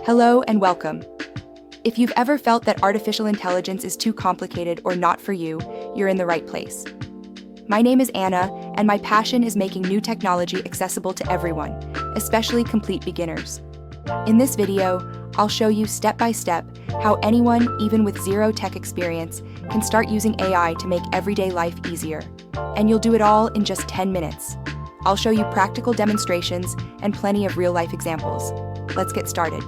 Hello and welcome. If you've ever felt that artificial intelligence is too complicated or not for you, you're in the right place. My name is Anna, and my passion is making new technology accessible to everyone, especially complete beginners. In this video, I'll show you step by step how anyone, even with zero tech experience, can start using AI to make everyday life easier. And you'll do it all in just 10 minutes. I'll show you practical demonstrations and plenty of real-life examples. Let's get started.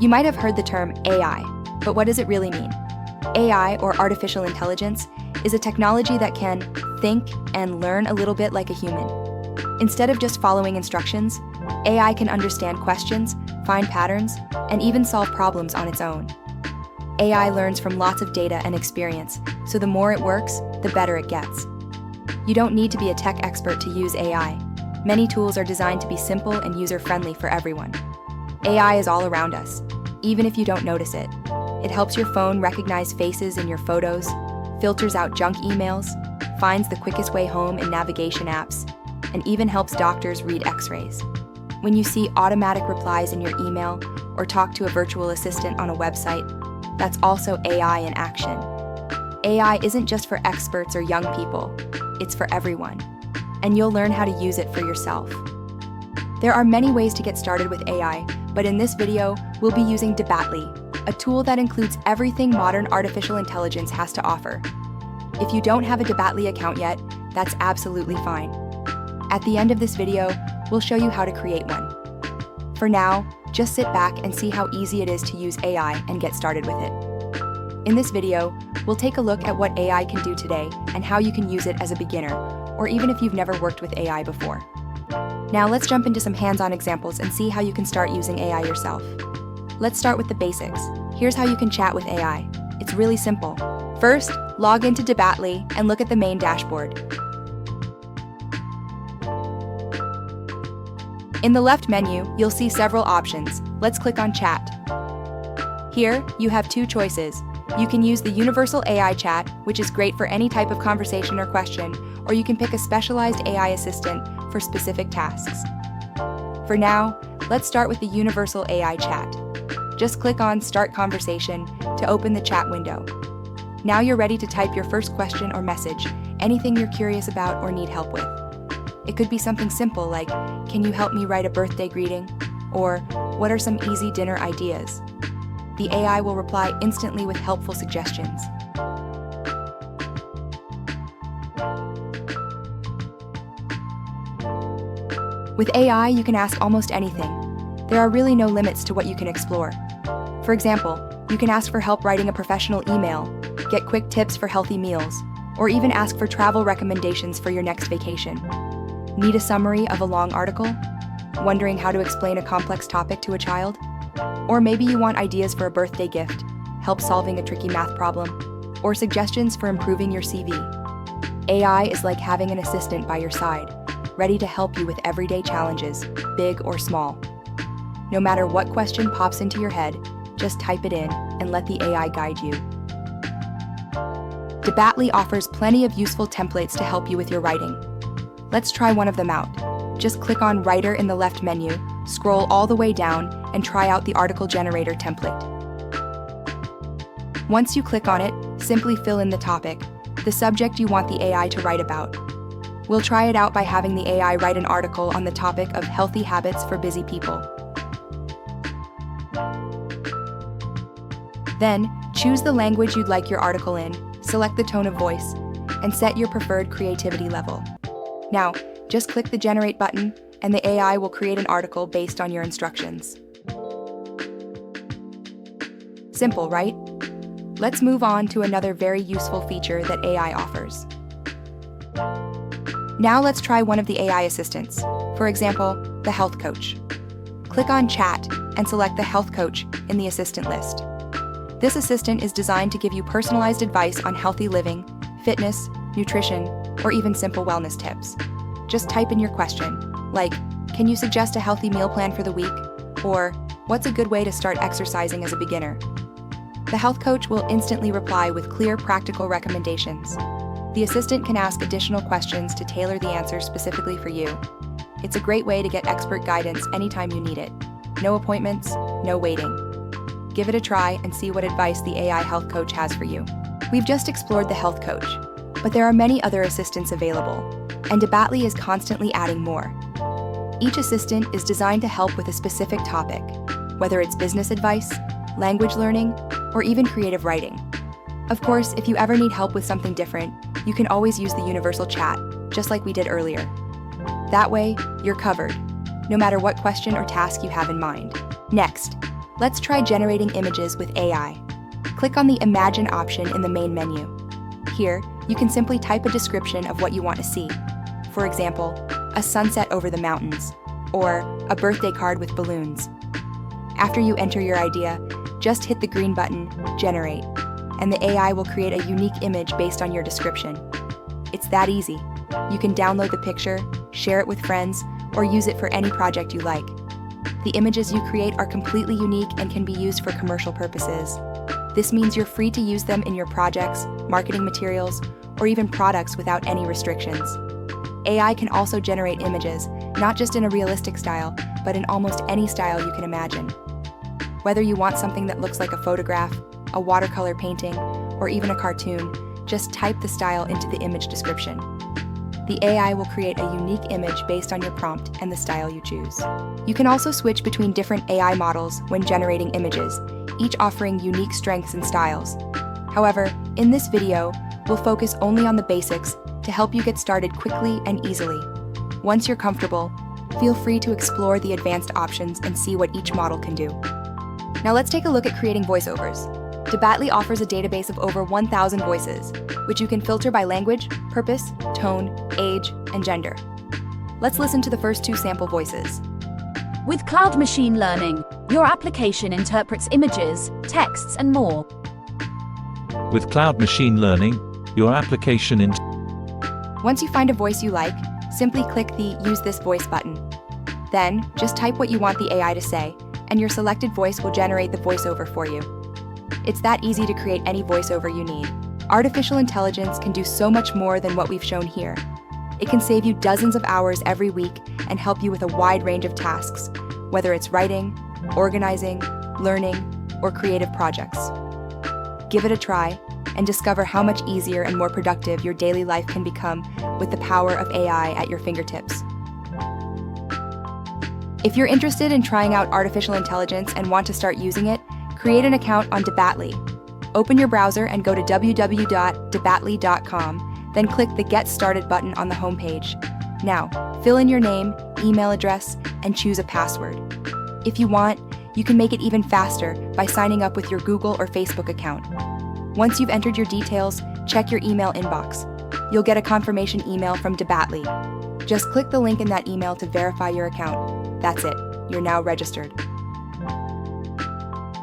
You might have heard the term AI, but what does it really mean? AI, or artificial intelligence, is a technology that can think and learn a little bit like a human. Instead of just following instructions, AI can understand questions, find patterns, and even solve problems on its own. AI learns from lots of data and experience, so the more it works, the better it gets. You don't need to be a tech expert to use AI. Many tools are designed to be simple and user-friendly for everyone. AI is all around us, even if you don't notice it. It helps your phone recognize faces in your photos, filters out junk emails, finds the quickest way home in navigation apps, and even helps doctors read x-rays. When you see automatic replies in your email or talk to a virtual assistant on a website, that's also AI in action. AI isn't just for experts or young people, it's for everyone, and you'll learn how to use it for yourself. There are many ways to get started with AI, but in this video, we'll be using Debatly, a tool that includes everything modern artificial intelligence has to offer. If you don't have a Debatly account yet, that's absolutely fine. At the end of this video, we'll show you how to create one. For now, just sit back and see how easy it is to use AI and get started with it. In this video, we'll take a look at what AI can do today and how you can use it as a beginner, or even if you've never worked with AI before. Now let's jump into some hands-on examples and see how you can start using AI yourself. Let's start with the basics. Here's how you can chat with AI. It's really simple. First, log into Debatly and look at the main dashboard. In the left menu, you'll see several options. Let's click on Chat. Here, you have two choices. You can use the Universal AI Chat, which is great for any type of conversation or question, or you can pick a specialized AI assistant for specific tasks. For now, let's start with the Universal AI Chat. Just click on Start Conversation to open the chat window. Now you're ready to type your first question or message, anything you're curious about or need help with. It could be something simple like, "Can you help me write a birthday greeting?" Or, "What are some easy dinner ideas?" The AI will reply instantly with helpful suggestions. With AI, you can ask almost anything. There are really no limits to what you can explore. For example, you can ask for help writing a professional email, get quick tips for healthy meals, or even ask for travel recommendations for your next vacation. Need a summary of a long article? Wondering how to explain a complex topic to a child? Or maybe you want ideas for a birthday gift, help solving a tricky math problem, or suggestions for improving your CV. AI is like having an assistant by your side, ready to help you with everyday challenges, big or small. No matter what question pops into your head, just type it in and let the AI guide you. Debatly offers plenty of useful templates to help you with your writing. Let's try one of them out. Just click on Writer in the left menu, scroll all the way down, and try out the article generator template. Once you click on it, simply fill in the topic, the subject you want the AI to write about. We'll try it out by having the AI write an article on the topic of healthy habits for busy people. Then, choose the language you'd like your article in, select the tone of voice, and set your preferred creativity level. Now, just click the Generate button, and the AI will create an article based on your instructions. Simple, right? Let's move on to another very useful feature that AI offers. Now let's try one of the AI assistants, for example, the Health Coach. Click on Chat and select the Health Coach in the assistant list. This assistant is designed to give you personalized advice on healthy living, fitness, nutrition, or even simple wellness tips. Just type in your question, like, "Can you suggest a healthy meal plan for the week?" Or, "What's a good way to start exercising as a beginner?" The Health Coach will instantly reply with clear, practical recommendations. The assistant can ask additional questions to tailor the answers specifically for you. It's a great way to get expert guidance anytime you need it. No appointments, no waiting. Give it a try and see what advice the AI health coach has for you. We've just explored the health coach, but there are many other assistants available, and Debatly is constantly adding more. Each assistant is designed to help with a specific topic, whether it's business advice, language learning, or even creative writing. Of course, if you ever need help with something different, you can always use the universal chat, just like we did earlier. That way, you're covered, no matter what question or task you have in mind. Next, let's try generating images with AI. Click on the Imagine option in the main menu. Here, you can simply type a description of what you want to see. For example, a sunset over the mountains, or a birthday card with balloons. After you enter your idea, just hit the green button, Generate, and the AI will create a unique image based on your description. It's that easy. You can download the picture, share it with friends, or use it for any project you like. The images you create are completely unique and can be used for commercial purposes. This means you're free to use them in your projects, marketing materials, or even products without any restrictions. AI can also generate images, not just in a realistic style, but in almost any style you can imagine. Whether you want something that looks like a photograph, a watercolor painting, or even a cartoon, just type the style into the image description. The AI will create a unique image based on your prompt and the style you choose. You can also switch between different AI models when generating images, each offering unique strengths and styles. However, in this video, we'll focus only on the basics to help you get started quickly and easily. Once you're comfortable, feel free to explore the advanced options and see what each model can do. Now let's take a look at creating voiceovers. Debatly offers a database of over 1,000 voices, which you can filter by language, purpose, tone, age, and gender. Let's listen to the first two sample voices. With Cloud Machine Learning, your application interprets images, texts, and more. With Cloud Machine Learning, your application Once you find a voice you like, simply click the Use This Voice button. Then, just type what you want the AI to say, and your selected voice will generate the voiceover for you. It's that easy to create any voiceover you need. Artificial intelligence can do so much more than what we've shown here. It can save you dozens of hours every week and help you with a wide range of tasks, whether it's writing, organizing, learning, or creative projects. Give it a try and discover how much easier and more productive your daily life can become with the power of AI at your fingertips. If you're interested in trying out artificial intelligence and want to start using it, create an account on Debatly. Open your browser and go to www.debatly.com, then click the Get Started button on the homepage. Now, fill in your name, email address, and choose a password. If you want, you can make it even faster by signing up with your Google or Facebook account. Once you've entered your details, check your email inbox. You'll get a confirmation email from Debatly. Just click the link in that email to verify your account. That's it, you're now registered.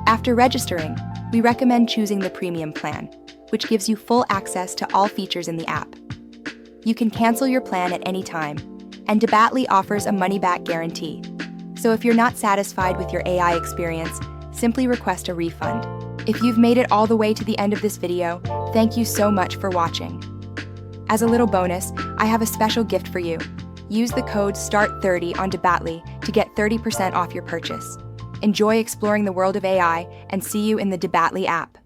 After registering, we recommend choosing the premium plan, which gives you full access to all features in the app. You can cancel your plan at any time, and Debatly offers a money-back guarantee. So if you're not satisfied with your AI experience, simply request a refund. If you've made it all the way to the end of this video, thank you so much for watching. As a little bonus, I have a special gift for you. Use the code START30 on Debatly to get 30% off your purchase. Enjoy exploring the world of AI and see you in the Debatly app.